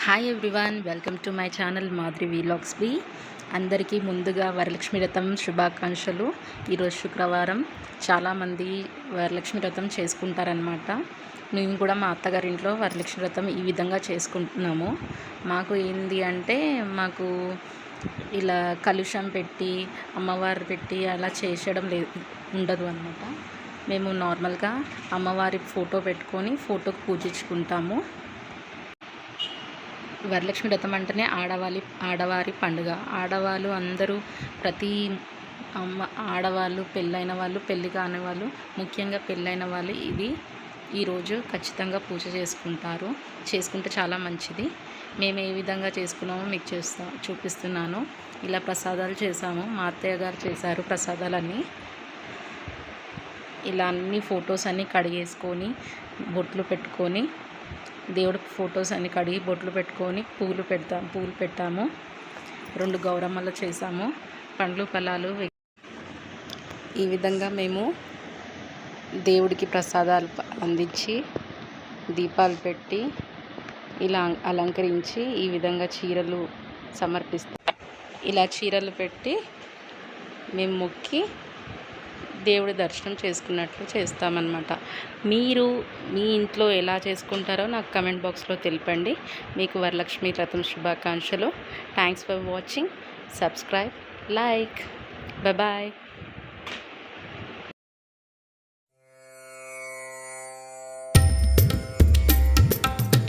Hi everyone, welcome to my channel Madhuri vlogs B. అందరికీ ముందుగా వరలక్ష్మి వ్రతం శుభాకాంక్షలు. ఈరోజు శుక్రవారం. చాలామంది వరలక్ష్మి వ్రతం చేసుకుంటారనమాట. మేము కూడా మా అత్తగారింట్లో వరలక్ష్మి వ్రతం ఈ విధంగా చేసుకుంటున్నాము. మాకు ఏంది అంటే మాకు ఇలా కలుషం పెట్టి అమ్మవారు పెట్టి అలా చేసేయడం ఉండదు అనమాట. మేము నార్మల్గా అమ్మవారి ఫోటో పెట్టుకొని ఫోటోకి పూజించుకుంటాము. వరలక్ష్మి వ్రతం అంటేనే ఆడవారి పండుగ. ఆడవాళ్ళు అందరూ ప్రతి ఆడవాళ్ళు, పెళ్ళైన వాళ్ళు, పెళ్ళి కాని వాళ్ళు, ముఖ్యంగా పెళ్ళైన వాళ్ళు ఈరోజు ఖచ్చితంగా పూజ చేసుకుంటే చాలా మంచిది. మేము ఏ విధంగా చేసుకున్నామో మీకు చూపిస్తున్నాను. ఇలా ప్రసాదాలు చేసాము. మా అత్తయ్య గారు చేశారు ప్రసాదాలన్నీ. ఇలా అన్ని ఫొటోస్ అన్నీ కడిగేసుకొని బొట్లు పెట్టుకొని, దేవుడి ఫొటోస్ అన్ని కడిగి బొట్లు పెట్టుకొని పూలు పెట్టాము. 2 గౌరమ్మలు చేసాము. పండ్లు ఫలాలు ఈ విధంగా మేము దేవుడికి ప్రసాదాలు అందించి దీపాలు పెట్టి ఇలా అలంకరించి ఈ విధంగా చీరలు సమర్పిస్తాం. ఇలా చీరలు పెట్టి మేము మొక్కి దేవుడి దర్శనం చేసుకున్నట్లు చేస్తామన్నమాట. మీరు మీ ఇంట్లో ఎలా చేసుకుంటారో నాకు కమెంట్ బాక్స్లో తెలపండి. మీకు వరలక్ష్మి వ్రతం శుభాకాంక్షలు. Thanks for watching. Subscribe, like. Bye.